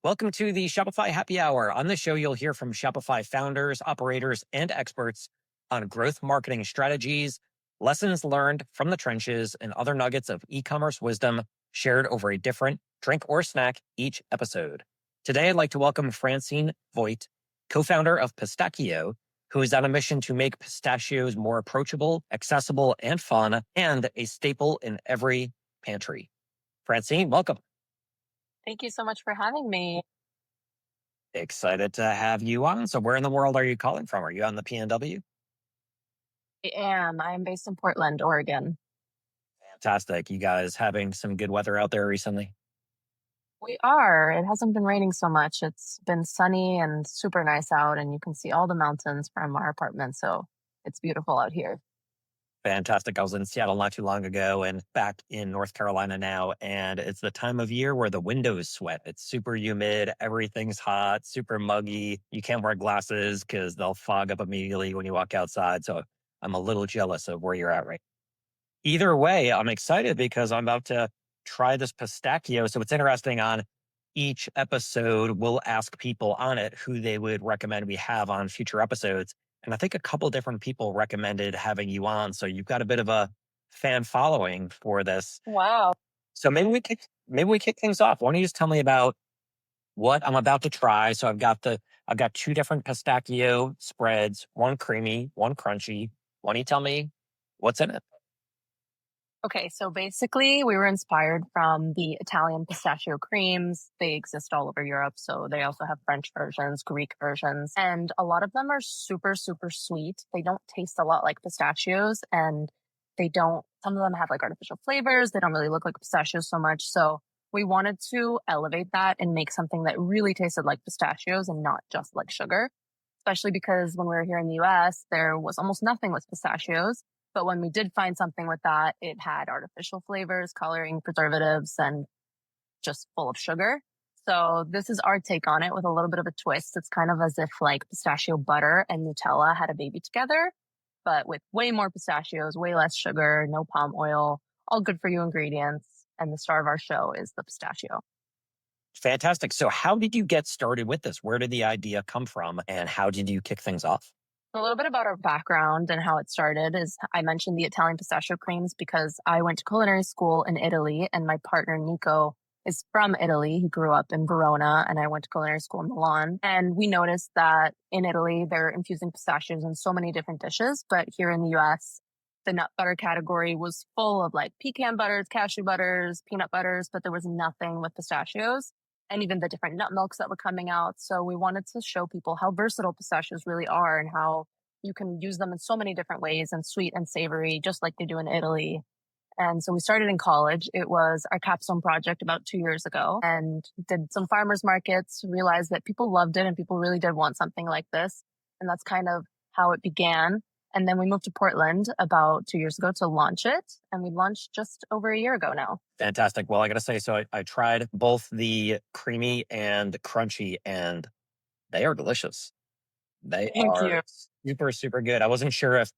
Welcome to the Shopify Happy Hour. On this show, you'll hear from Shopify founders, operators, and experts on growth marketing strategies, lessons learned from the trenches, and other nuggets of e-commerce wisdom shared over a different drink or snack each episode. Today, I'd like to welcome Francine Voit, co-founder of Pistakio, who is on a mission to make pistachios more approachable, accessible, and fun, and a staple in every pantry. Francine, welcome. Thank you so much for having me. Excited to have you on. So where in the world are you calling from? Are you on the PNW? I'm based in Portland, Oregon. Fantastic. You guys having some good weather out there recently? We are. It hasn't been raining so much. It's been sunny and super nice out, and you can see all the mountains from our apartment. So it's beautiful out here. Fantastic. I was in Seattle not too long ago and back in North Carolina now. And it's the time of year where the windows sweat. It's super humid. Everything's hot, super muggy. You can't wear glasses because they'll fog up immediately when you walk outside. So I'm a little jealous of where you're at right now. Either way, I'm excited because I'm about to try this pistachio. So it's interesting, on each episode, we'll ask people on it who they would recommend we have on future episodes. And I think a couple different people recommended having you on. So you've got a bit of a fan following for this. Wow. So maybe we kick things off. Why don't you just tell me about what I'm about to try? So I've got two different pistachio spreads, one creamy, one crunchy. Why don't you tell me what's in it? Okay, so basically, we were inspired from the Italian pistachio creams. They exist all over Europe, so they also have French versions, Greek versions, and a lot of them are super, super sweet. They don't taste a lot like pistachios, and some of them have like artificial flavors. They don't really look like pistachios so much. So we wanted to elevate that and make something that really tasted like pistachios and not just like sugar, especially because when we were here in the US, there was almost nothing with pistachios. But when we did find something with that, it had artificial flavors, coloring, preservatives, and just full of sugar. So this is our take on it with a little bit of a twist. It's kind of as if like pistachio butter and Nutella had a baby together, but with way more pistachios, way less sugar, no palm oil, all good for you ingredients. And the star of our show is the pistachio. Fantastic. So how did you get started with this? Where did the idea come from and how did you kick things off? A little bit about our background and how it started is I mentioned the Italian pistachio creams because I went to culinary school in Italy and my partner Nico is from Italy. He grew up in Verona and I went to culinary school in Milan. And we noticed that in Italy, they're infusing pistachios in so many different dishes. But here in the US, the nut butter category was full of like pecan butters, cashew butters, peanut butters, but there was nothing with pistachios. And even the different nut milks that were coming out. So we wanted to show people how versatile pistachios really are and how you can use them in so many different ways, and sweet and savory, just like they do in Italy. And so we started in college. It was our capstone project about 2 years ago, and did some farmers markets, realized that people loved it and people really did want something like this. And that's kind of how it began. And then we moved to Portland about 2 years ago to launch it. And we launched just over a year ago now. Fantastic. Well, I got to say, so I tried both the creamy and crunchy, and they are delicious. They Thank are you. super, super good. I wasn't sure if,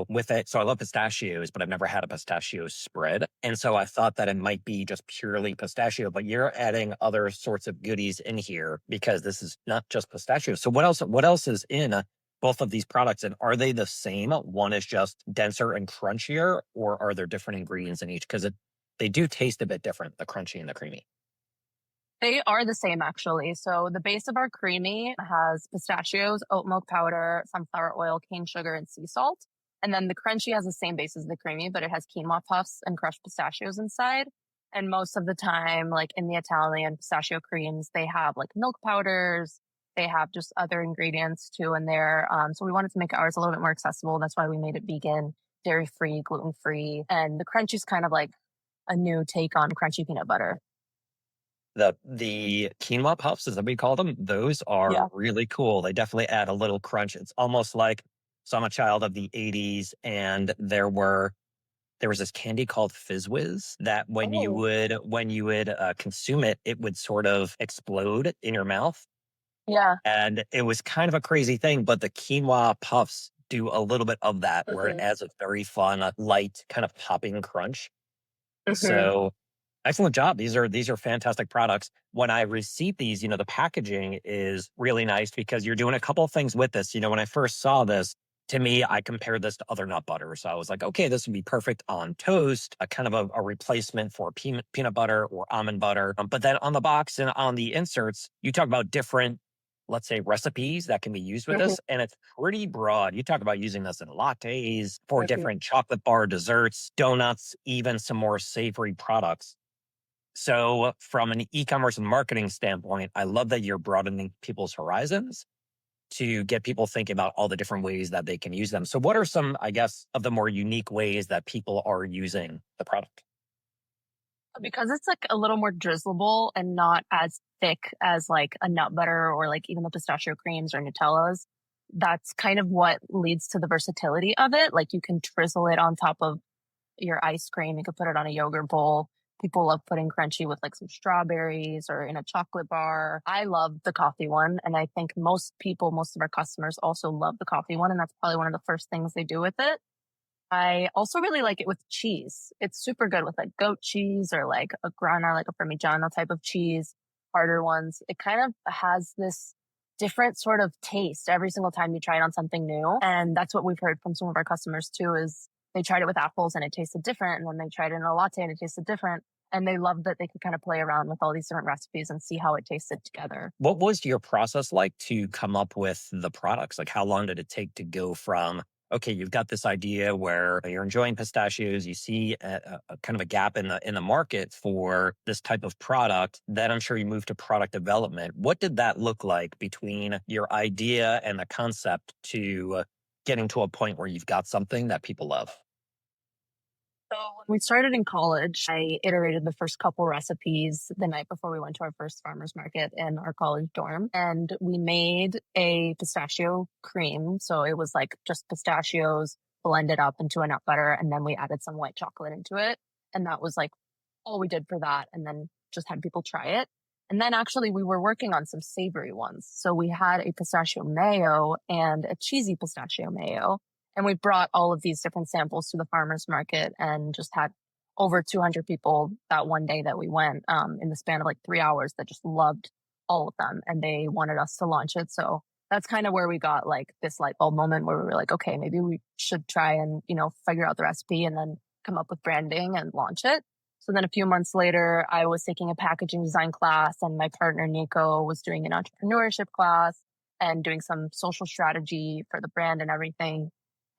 with it. So I love pistachios, but I've never had a pistachio spread. And so I thought that it might be just purely pistachio, but you're adding other sorts of goodies in here because this is not just pistachio. So what else is in both of these products, and are they the same? One is just denser and crunchier, or are there different ingredients in each? Because they do taste a bit different, the crunchy and the creamy. They are the same, actually. So the base of our creamy has pistachios, oat milk powder, sunflower oil, cane sugar, and sea salt. And then the crunchy has the same base as the creamy, but it has quinoa puffs and crushed pistachios inside. And most of the time, like in the Italian pistachio creams, they have like milk powders. They have just other ingredients too in there. So we wanted to make ours a little bit more accessible. That's why we made it vegan, dairy-free, gluten-free. And the crunchy is kind of like a new take on crunchy peanut butter. The quinoa puffs, as we call them, those are really cool. They definitely add a little crunch. It's almost like, so I'm a child of the 80s, and there was this candy called Fizz Whiz that when you would consume it, it would sort of explode in your mouth. Yeah. And it was kind of a crazy thing, but the quinoa puffs do a little bit of that, where it adds a very fun, light, kind of popping crunch. So Excellent job. These are fantastic products. When I receive these, the packaging is really nice because you're doing a couple of things with this. When I first saw this, to me, I compared this to other nut butter. So I was like, okay, this would be perfect on toast, a kind of a replacement for peanut butter or almond butter. But then on the box and on the inserts, you talk about different, let's say, recipes that can be used with Mhm. this. And it's pretty broad. You talk about using this in lattes, for Mhm. different chocolate bar desserts, donuts, even some more savory products. So, from an e-commerce and marketing standpoint, I love that you're broadening people's horizons to get people thinking about all the different ways that they can use them. So, what are some, I guess, of the more unique ways that people are using the product? Because it's like a little more drizzleable and not as thick as like a nut butter or like even the pistachio creams or Nutellas. That's kind of what leads to the versatility of it. Like you can drizzle it on top of your ice cream. You could put it on a yogurt bowl. People love putting crunchy with like some strawberries or in a chocolate bar. I love the coffee one. And I think most people, most of our customers also love the coffee one. And that's probably one of the first things they do with it. I also really like it with cheese. It's super good with like goat cheese or like a grana, like a Parmigiano type of cheese, harder ones. It kind of has this different sort of taste every single time you try it on something new. And that's what we've heard from some of our customers too, is they tried it with apples and it tasted different. And then they tried it in a latte and it tasted different. And they loved that they could kind of play around with all these different recipes and see how it tasted together. What was your process like to come up with the products? Like, how long did it take to go from, okay, you've got this idea where you're enjoying pistachios, you see a kind of a gap in the market for this type of product, then I'm sure you moved to product development. What did that look like between your idea and the concept to getting to a point where you've got something that people love? So when we started in college, I iterated the first couple recipes the night before we went to our first farmer's market in our college dorm. And we made a pistachio cream. So it was like just pistachios blended up into a nut butter. And then we added some white chocolate into it. And that was like all we did for that. And then just had people try it. And then actually we were working on some savory ones. So we had a pistachio mayo and a cheesy pistachio mayo. And we brought all of these different samples to the farmer's market and just had over 200 people that one day that we went in the span of like 3 hours that just loved all of them. And they wanted us to launch it. So that's kind of where we got like this light bulb moment where we were like, okay, maybe we should try and, figure out the recipe and then come up with branding and launch it. So then a few months later, I was taking a packaging design class and my partner Nico was doing an entrepreneurship class and doing some social strategy for the brand and everything.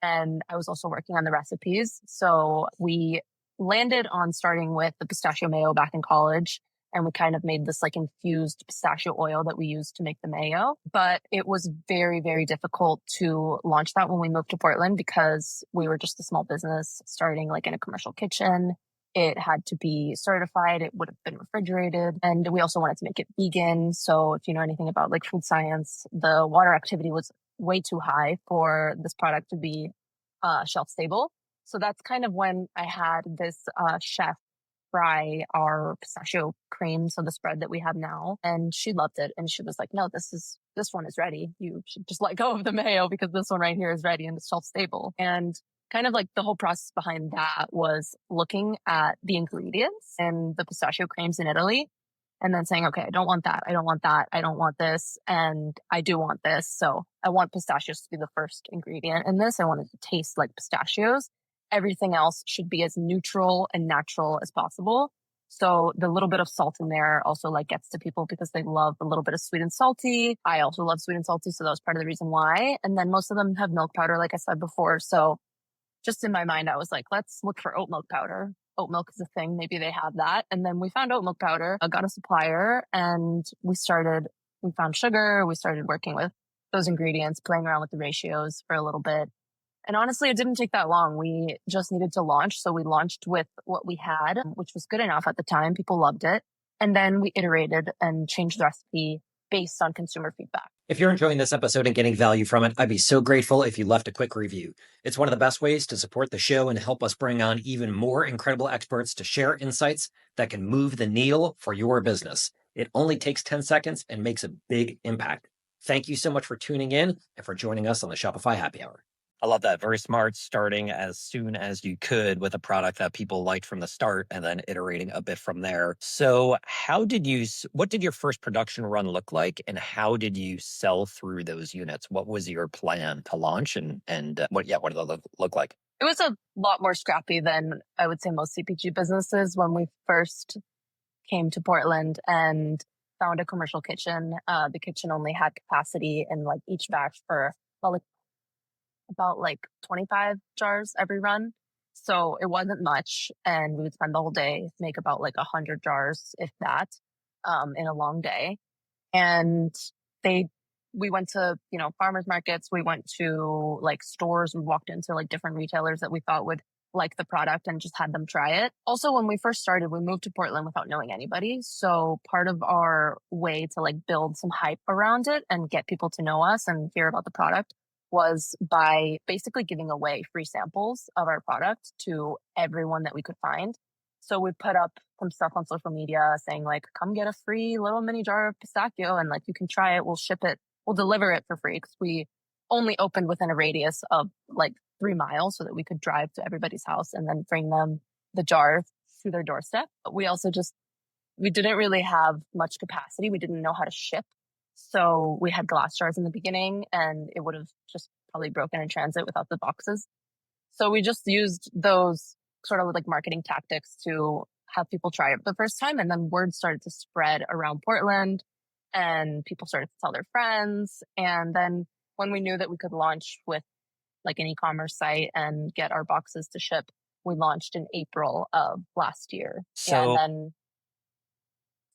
And I was also working on the recipes. So we landed on starting with the pistachio mayo back in college. And we kind of made this like infused pistachio oil that we used to make the mayo. But it was very, very difficult to launch that when we moved to Portland because we were just a small business starting like in a commercial kitchen. It had to be certified. It would have been refrigerated. And we also wanted to make it vegan. So if you know anything about like food science, the water activity was way too high for this product to be shelf stable. So that's kind of when I had this chef fry our pistachio cream, so the spread that we have now, and she loved it. And she was like, "No, this one is ready. You should just let go of the mayo because this one right here is ready and it's shelf stable." And kind of like the whole process behind that was looking at the ingredients and the pistachio creams in Italy and then saying, okay, I don't want that. I don't want that. I don't want this. And I do want this. So I want pistachios to be the first ingredient in this. I want it to taste like pistachios. Everything else should be as neutral and natural as possible. So the little bit of salt in there also like gets to people because they love a little bit of sweet and salty. I also love sweet and salty. So that was part of the reason why. And then most of them have milk powder, like I said before. So just in my mind, I was like, let's look for oat milk powder. Oat milk is a thing. Maybe they have that. And then we found oat milk powder, got a supplier, and we found sugar. We started working with those ingredients, playing around with the ratios for a little bit. And honestly, it didn't take that long. We just needed to launch. So we launched with what we had, which was good enough at the time. People loved it. And then we iterated and changed the recipe based on consumer feedback. If you're enjoying this episode and getting value from it, I'd be so grateful if you left a quick review. It's one of the best ways to support the show and help us bring on even more incredible experts to share insights that can move the needle for your business. It only takes 10 seconds and makes a big impact. Thank you so much for tuning in and for joining us on the Shopify Happy Hour. I love that. Very smart, starting as soon as you could with a product that people liked from the start and then iterating a bit from there. So what did your first production run look like, and how did you sell through those units? What was your plan to launch, and what did it look like? It was a lot more scrappy than I would say most CPG businesses. When we first came to Portland and found a commercial kitchen, the kitchen only had capacity in like each batch for about 25 jars every run. So it wasn't much. And we would spend the whole day, make about 100 jars, if that, in a long day. And we went to, farmers markets. We went to stores. We walked into different retailers that we thought would like the product and just had them try it. Also, when we first started, we moved to Portland without knowing anybody. So part of our way to build some hype around it and get people to know us and hear about the product was by basically giving away free samples of our product to everyone that we could find. So we put up some stuff on social media saying come get a free little mini jar of Pistachio and you can try it. We'll ship it. We'll deliver it for free, because we only opened within a radius of 3 miles so that we could drive to everybody's house and then bring them the jar to their doorstep. But we also we didn't really have much capacity. We didn't know how to ship. So we had glass jars in the beginning, and it would have just probably broken in transit without the boxes. So we just used those sort of marketing tactics to have people try it the first time. And then word started to spread around Portland, and people started to tell their friends. And then when we knew that we could launch with an e-commerce site and get our boxes to ship, we launched in April of last year. So,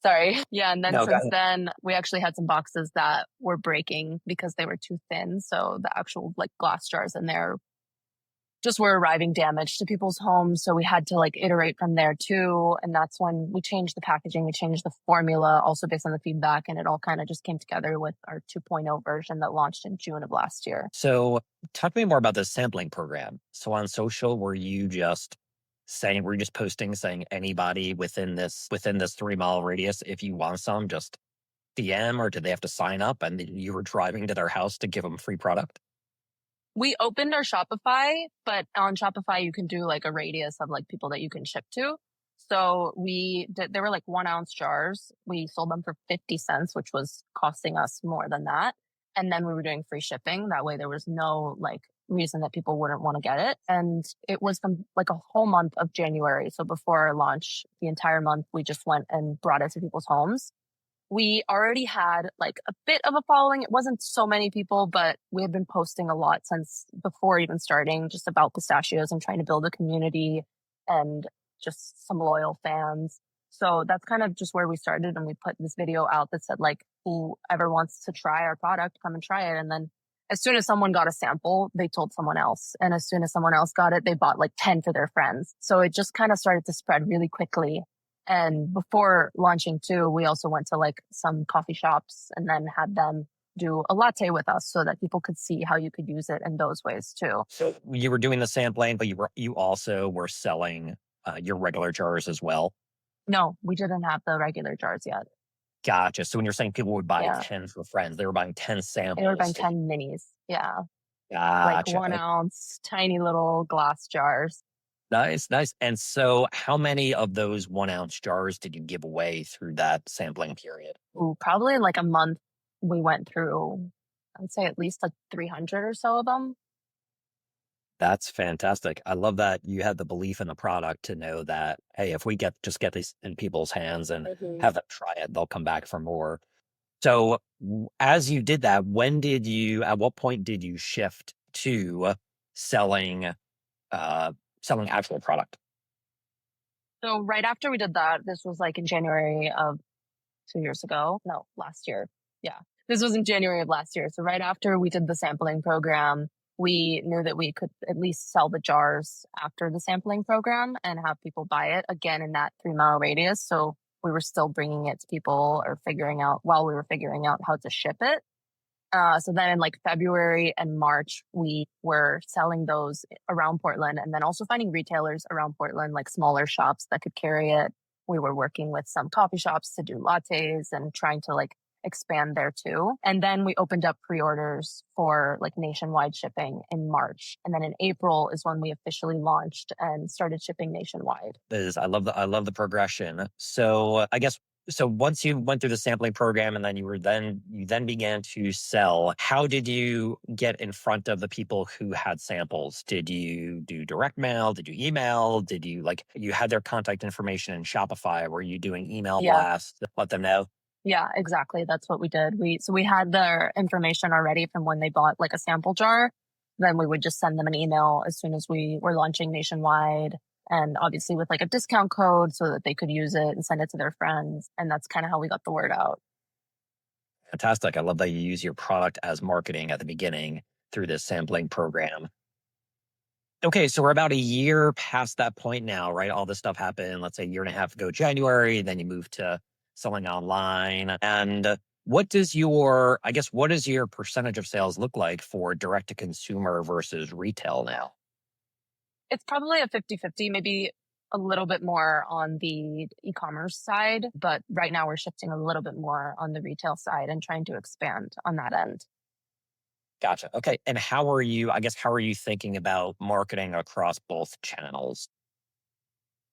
and then since then, we actually had some boxes that were breaking because they were too thin. So the actual glass jars in there just were arriving damaged to people's homes. So we had to iterate from there too. And that's when we changed the packaging, we changed the formula also based on the feedback. And it all kind of just came together with our 2.0 version that launched in June of last year. So talk to me more about the sampling program. So on social, were you just posting saying anybody within this 3 mile radius, if you want some, just DM, or did they have to sign up and you were driving to their house to give them free product? We opened our Shopify, but on Shopify, you can do a radius of people that you can ship to. So they were 1 ounce jars. We sold them for 50 cents, which was costing us more than that. And then we were doing free shipping. That way there was no reason that people wouldn't want to get it. And it was from a whole month of January. So before our launch, the entire month, we just went and brought it to people's homes. We already had a bit of a following. It wasn't so many people, but we had been posting a lot since before even starting, just about pistachios and trying to build a community and just some loyal fans. So that's kind of just where we started. And we put this video out that said whoever wants to try our product, come and try it. And then as soon as someone got a sample, they told someone else. And as soon as someone else got it, they bought 10 for their friends. So it just kind of started to spread really quickly. And before launching too, we also went to some coffee shops and then had them do a latte with us so that people could see how you could use it in those ways too. So you were doing the sampling, but you also were selling your regular jars as well? No, we didn't have the regular jars yet. Gotcha. So when you're saying people would buy 10 for friends, they were buying 10 samples. They were buying 10 minis. Yeah. Gotcha. 1 ounce, tiny little glass jars. Nice. And so how many of those 1 ounce jars did you give away through that sampling period? Probably in a month, we went through, I would say at least 300 or so of them. That's fantastic. I love that you had the belief in the product to know that, hey, if we just get these in people's hands and have them try it, they'll come back for more. So as you did that, at what point did you shift to selling actual product? So right after we did that, this was in January of 2 years ago. No, last year. Yeah, this was in January of last year. So right after we did the sampling program, we knew that we could at least sell the jars after the sampling program and have people buy it again in that 3 mile radius. So we were still bringing it to people while we were figuring out how to ship it. So then in February and March, we were selling those around Portland and then also finding retailers around Portland, smaller shops that could carry it. We were working with some coffee shops to do lattes and trying to expand there too. And then we opened up pre-orders for like nationwide shipping in March. And then in April is when we officially launched and started shipping nationwide. I love the progression. So I guess once you went through the sampling program and then you then began to sell, how did you get in front of the people who had samples? Did you do direct mail? Did you email? Did you you had their contact information in Shopify? Were you doing email blasts to let them know? Yeah, exactly. That's what we did. We had their information already from when they bought like a sample jar. Then we would just send them an email as soon as we were launching nationwide, and obviously with like a discount code so that they could use it and send it to their friends. And that's kind of how we got the word out. Fantastic. I love that you use your product as marketing at the beginning through this sampling program. Okay, so we're about a year past that point now, right? All this stuff happened, let's say a year and a half ago, January, then you moved to selling online. And what does your percentage of sales look like for direct to consumer versus retail now? It's probably a 50-50, maybe a little bit more on the e-commerce side, but right now we're shifting a little bit more on the retail side and trying to expand on that end. Gotcha. Okay. And how are you thinking about marketing across both channels?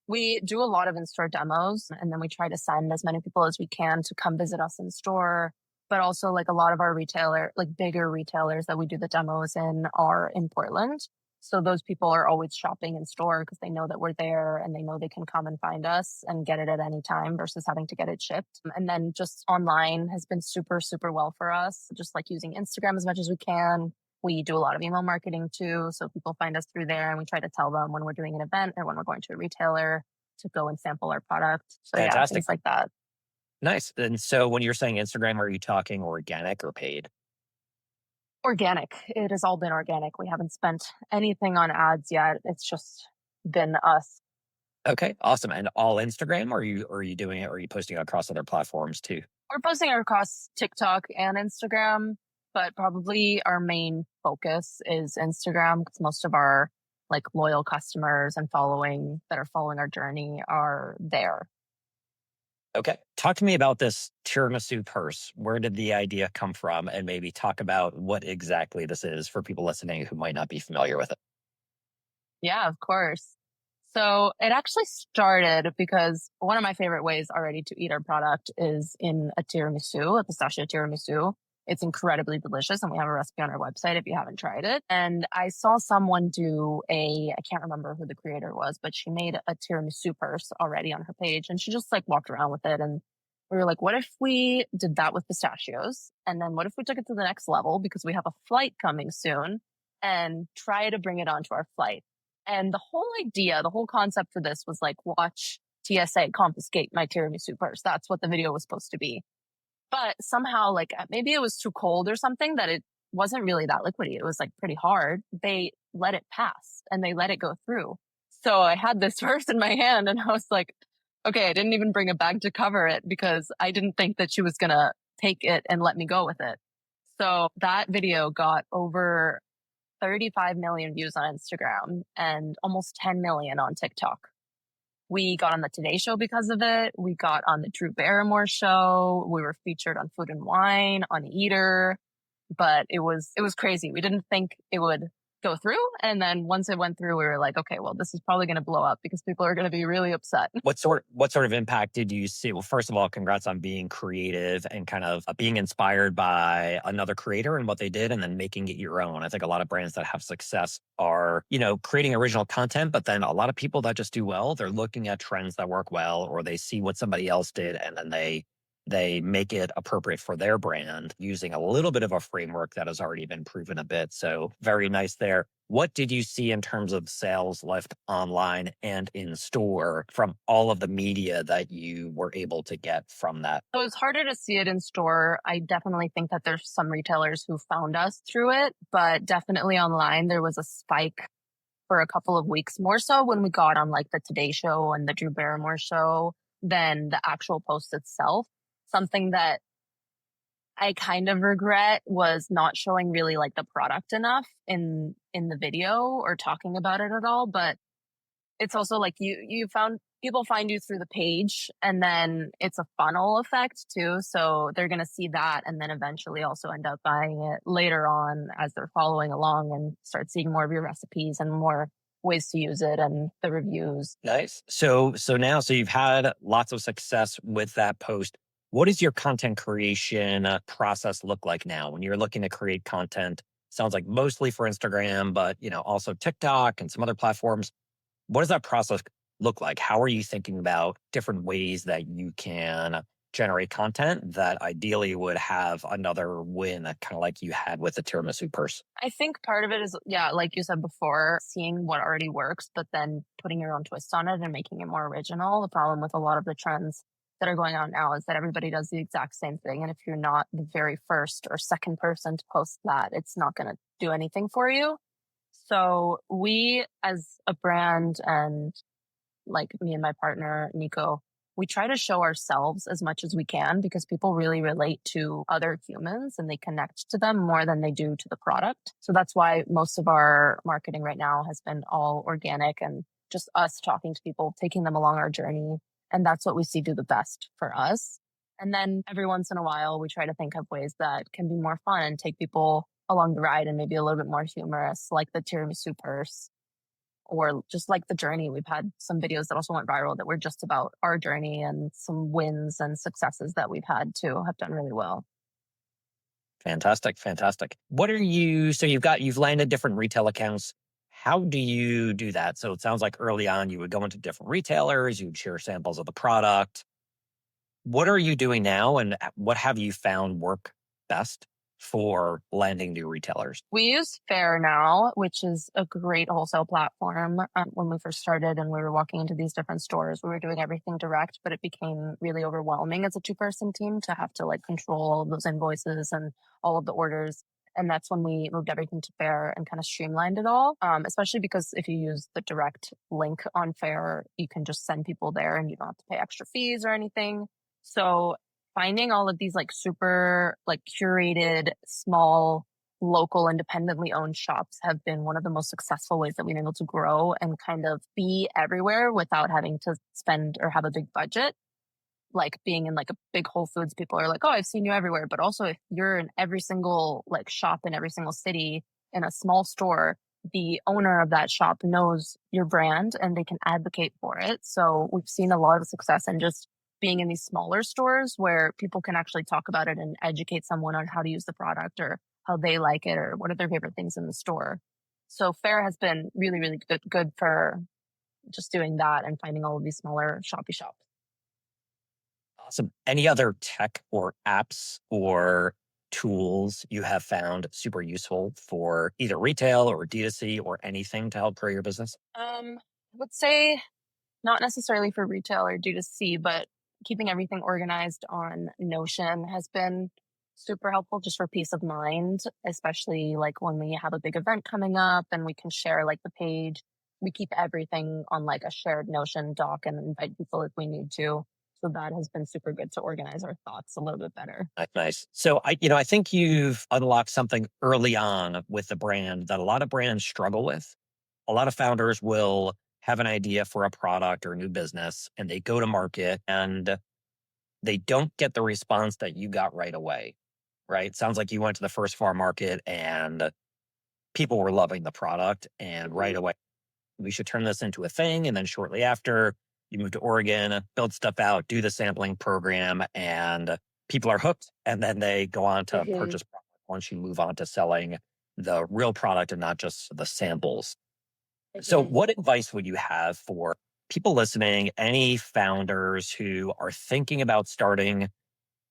We do a lot of in-store demos, and then we try to send as many people as we can to come visit us in store. But also like a lot of our bigger retailers that we do the demos in are in Portland. So those people are always shopping in store because they know that we're there and they know they can come and find us and get it at any time versus having to get it shipped. And then just online has been super, super well for us. Just like using Instagram as much as we can. We do a lot of email marketing too. So people find us through there and we try to tell them when we're doing an event or when we're going to a retailer to go and sample our product. So Fantastic. yeah, things like that. Nice. And so when you're saying Instagram, are you talking organic or paid? Organic. It has all been organic. We haven't spent anything on ads yet. It's just been us. Okay, awesome. And all Instagram, or are you doing it, or are you posting it across other platforms too? We're posting it across TikTok and Instagram, but probably our main focus is Instagram because most of our like loyal customers and following that are following our journey are there. Okay. Talk to me about this tiramisu purse. Where did the idea come from? And maybe talk about what exactly this is for people listening who might not be familiar with it. Yeah, of course. So it actually started because one of my favorite ways already to eat our product is in a tiramisu, a pistachio tiramisu. It's incredibly delicious, and we have a recipe on our website if you haven't tried it. And I saw someone I can't remember who the creator was, but she made a tiramisu purse already on her page, and she just like walked around with it. And we were like, what if we did that with pistachios? And then what if we took it to the next level because we have a flight coming soon and try to bring it onto our flight? And the whole concept for this was like, watch TSA confiscate my tiramisu purse. That's what the video was supposed to be. But somehow, like maybe it was too cold or something that it wasn't really that liquidy. It was like pretty hard. They let it pass and they let it go through. So I had this purse in my hand and I was like, okay, I didn't even bring a bag to cover it because I didn't think that she was going to take it and let me go with it. So that video got over 35 million views on Instagram and almost 10 million on TikTok. We got on the Today Show because of it. We got on the Drew Barrymore show. We were featured on Food and Wine, on Eater, but it was crazy. We didn't think it would go through. And then once it went through, we were like, okay, well, this is probably going to blow up because people are going to be really upset. What sort of impact did you see? Well, first of all, congrats on being creative and kind of being inspired by another creator and what they did and then making it your own. I think a lot of brands that have success are, creating original content, but then a lot of people that just do well, they're looking at trends that work well, or they see what somebody else did and then they make it appropriate for their brand using a little bit of a framework that has already been proven a bit. So very nice there. What did you see in terms of sales lift online and in store from all of the media that you were able to get from that? So it's harder to see it in store. I definitely think that there's some retailers who found us through it, but definitely online, there was a spike for a couple of weeks, more so when we got on like the Today Show and the Drew Barrymore show than the actual post itself. Something that I kind of regret was not showing really like the product enough in the video or talking about it at all. But it's also like you people find you through the page, and then it's a funnel effect too. So they're going to see that and then eventually also end up buying it later on as they're following along and start seeing more of your recipes and more ways to use it and the reviews. Nice. So you've had lots of success with that post. What does your content creation process look like now when you're looking to create content? Sounds like mostly for Instagram, but also TikTok and some other platforms. What does that process look like? How are you thinking about different ways that you can generate content that ideally would have another win, kind of like you had with the tiramisu purse? I think part of it is, yeah, like you said before, seeing what already works, but then putting your own twist on it and making it more original. The problem with a lot of the trends that are going on now is that everybody does the exact same thing. And if you're not the very first or second person to post that, it's not going to do anything for you. So we, as a brand, and like me and my partner, Nico, we try to show ourselves as much as we can because people really relate to other humans and they connect to them more than they do to the product. So that's why most of our marketing right now has been all organic and just us talking to people, taking them along our journey. And that's what we see do the best for us. And then every once in a while, we try to think of ways that can be more fun and take people along the ride and maybe a little bit more humorous, like the tiramisu purse. Or just like the journey. We've had some videos that also went viral that were just about our journey, and some wins and successes that we've had too have done really well. Fantastic. What are you've landed different retail accounts. How do you do that? So it sounds like early on you would go into different retailers, you'd share samples of the product. What are you doing now, and what have you found work best for landing new retailers? We use Fair now, which is a great wholesale platform. When we first started and we were walking into these different stores, we were doing everything direct, but it became really overwhelming as a 2-person team to have to control all of those invoices and all of the orders. And that's when we moved everything to Fair and kind of streamlined it all, especially because if you use the direct link on Fair, you can just send people there and you don't have to pay extra fees or anything. So finding all of these super curated, small, local, independently owned shops have been one of the most successful ways that we've been able to grow and kind of be everywhere without having to spend or have a big budget. Like being in a big Whole Foods, people are like, oh, I've seen you everywhere. But also if you're in every single shop in every single city in a small store, the owner of that shop knows your brand and they can advocate for it. So we've seen a lot of success in just being in these smaller stores where people can actually talk about it and educate someone on how to use the product or how they like it or what are their favorite things in the store. So Fair has been really, really good for just doing that and finding all of these smaller shoppy shops. Awesome. Any other tech or apps or tools you have found super useful for either retail or D2C or anything to help grow your business? I would say not necessarily for retail or D2C, but keeping everything organized on Notion has been super helpful just for peace of mind, especially when we have a big event coming up and we can share the page. We keep everything on a shared Notion doc and invite people if we need to. So that has been super good to organize our thoughts a little bit better. Nice. So I think you've unlocked something early on with the brand that a lot of brands struggle with. A lot of founders will have an idea for a product or a new business and they go to market and they don't get the response that you got right away, right? Sounds like you went to the first farm market and people were loving the product and right away, we should turn this into a thing. And then shortly after, you move to Oregon, build stuff out, do the sampling program, and people are hooked. And then they go on to purchase product once you move on to selling the real product and not just the samples. So what advice would you have for people listening, any founders who are thinking about starting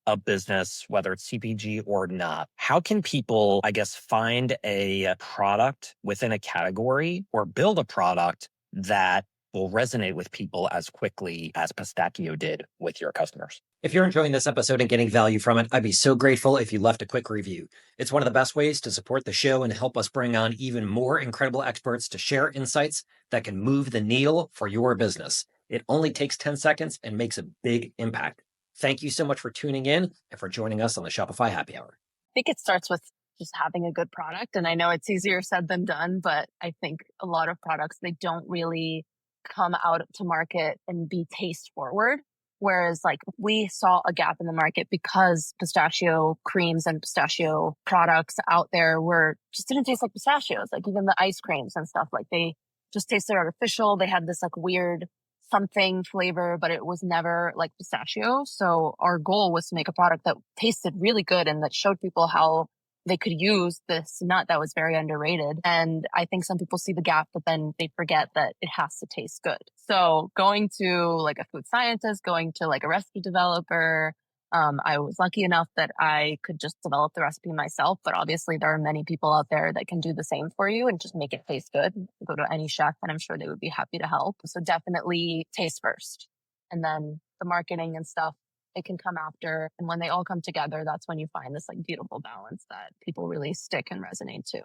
a business, whether it's CPG or not? How can people, find a product within a category or build a product that will resonate with people as quickly as Pistakio did with your customers? If you're enjoying this episode and getting value from it, I'd be so grateful if you left a quick review. It's one of the best ways to support the show and help us bring on even more incredible experts to share insights that can move the needle for your business. It only takes 10 seconds and makes a big impact. Thank you so much for tuning in and for joining us on the Shopify Happy Hour. I think it starts with just having a good product. And I know it's easier said than done, but I think a lot of products, they don't really come out to market and be taste forward. Whereas like we saw a gap in the market because pistachio creams and pistachio products out there were just didn't taste like pistachios. Like even the ice creams and stuff, like they just tasted artificial. They had this like weird something flavor, but it was never like pistachio. So our goal was to make a product that tasted really good and that showed people how they could use this nut that was very underrated. And I think some people see the gap, but then they forget that it has to taste good. So going to like a food scientist, going to like a recipe developer, I was lucky enough that I could just develop the recipe myself, but obviously there are many people out there that can do the same for you and just make it taste good. Go to any chef and I'm sure they would be happy to help. So definitely taste first. And then the marketing and stuff, it can come after. And when they all come together, that's when you find this like beautiful balance that people really stick and resonate to.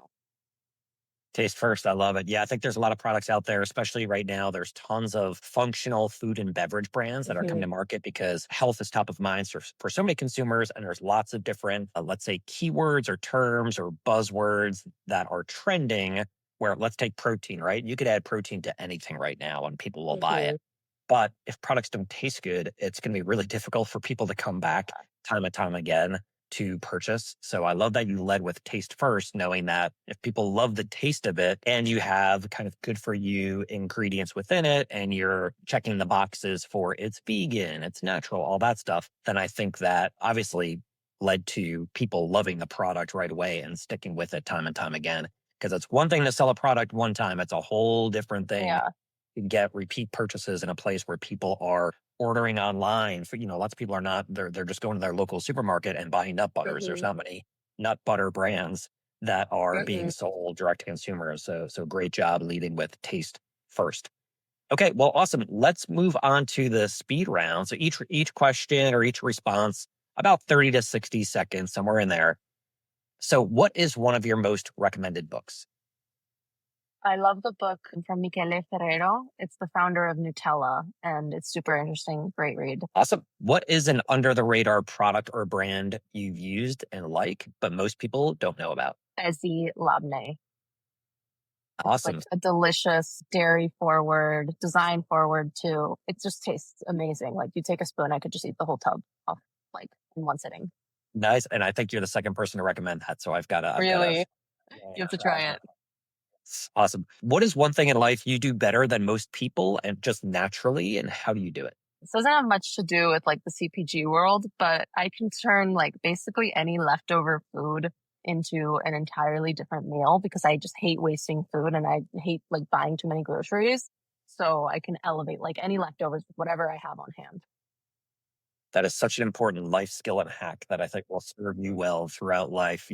Taste first. I love it. Yeah, I think there's a lot of products out there, especially right now. There's tons of functional food and beverage brands that are coming to market because health is top of mind for so many consumers. And there's lots of different, let's say, keywords or terms or buzzwords that are trending where let's take protein, right? You could add protein to anything right now and people will buy it. But if products don't taste good, it's going to be really difficult for people to come back time and time again to purchase. So I love that you led with taste first, knowing that if people love the taste of it and you have kind of good for you ingredients within it and you're checking the boxes for it's vegan, it's natural, all that stuff, then I think that obviously led to people loving the product right away and sticking with it time and time again. Because it's one thing to sell a product one time, it's a whole different thing to get repeat purchases in a place where people are ordering online. For lots of people are not, they're just going to their local supermarket and buying nut butters. There's not many nut butter brands that are being sold direct to consumers. So great job leading with taste first. Okay, well, awesome. Let's move on to the speed round. So each question or each response, about 30 to 60 seconds, somewhere in there. So what is one of your most recommended books? I love the book from Michele Ferrero. It's the founder of Nutella, and it's super interesting. Great read. Awesome. What is an under the radar product or brand you've used and like, but most people don't know about? Ezzy Labne. Awesome. Like a delicious, dairy forward, design forward too. It just tastes amazing. Like you take a spoon, I could just eat the whole tub off like in one sitting. Nice. And I think you're the second person to recommend that. So I've got to. Really? You have to try it. Awesome. What is one thing in life you do better than most people and just naturally, and how do you do it? This doesn't have much to do with like the CPG world, but I can turn like basically any leftover food into an entirely different meal because I just hate wasting food and I hate like buying too many groceries. So I can elevate like any leftovers with whatever I have on hand. That is such an important life skill and hack that I think will serve you well throughout life.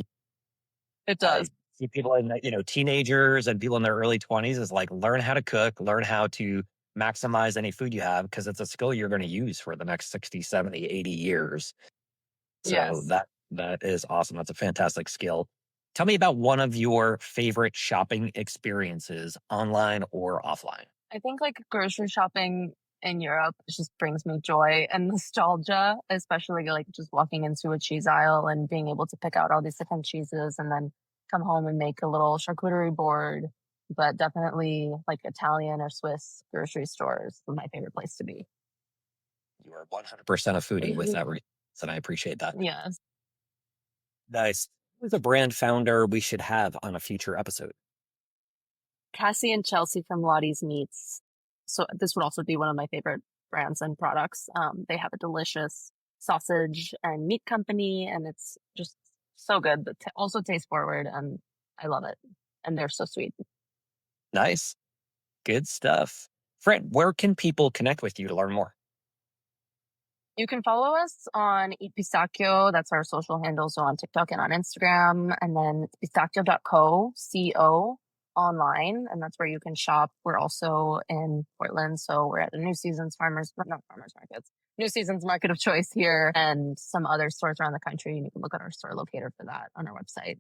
It does. See people in, teenagers and people in their early 20s is like, learn how to cook, learn how to maximize any food you have because it's a skill you're going to use for the next 60, 70, 80 years. So that is awesome. That's a fantastic skill. Tell me about one of your favorite shopping experiences, online or offline. I think like grocery shopping in Europe just brings me joy and nostalgia, especially like just walking into a cheese aisle and being able to pick out all these different cheeses and then come home and make a little charcuterie board. But definitely like Italian or Swiss grocery stores is my favorite place to be. You are 100% a foodie with that, and I appreciate that. Yes. Nice. Who's a brand founder we should have on a future episode? Cassie and Chelsea from Lottie's Meats. So this would also be one of my favorite brands and products. They have a delicious sausage and meat company, and it's just so good, but also taste forward, and I love it. And they're so sweet. Nice. Good stuff. Fran, where can people connect with you to learn more? You can follow us on Eat Pistachio. That's our social handle. So on TikTok and on Instagram. And then it's pistachio.co, C-O, online. And that's where you can shop. We're also in Portland. So we're at the New Seasons New Seasons Market of Choice here and some other stores around the country. And you can look at our store locator for that on our website.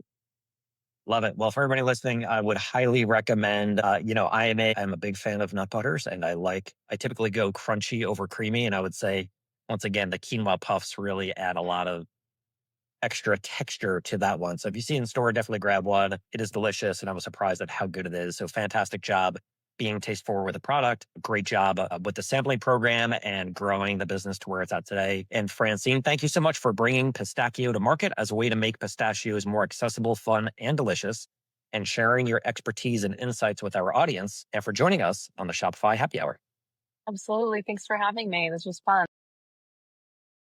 Love it. Well, for everybody listening, I would highly recommend, I'm a big fan of nut butters and I typically go crunchy over creamy. And I would say, once again, the quinoa puffs really add a lot of extra texture to that one. So if you see it in store, definitely grab one. It is delicious. And I was surprised at how good it is. So fantastic job being taste forward with the product. Great job with the sampling program and growing the business to where it's at today. And Francine, thank you so much for bringing Pistachio to market as a way to make pistachios more accessible, fun, and delicious, and sharing your expertise and insights with our audience, and for joining us on the Shopify Happy Hour. Absolutely. Thanks for having me. This was fun.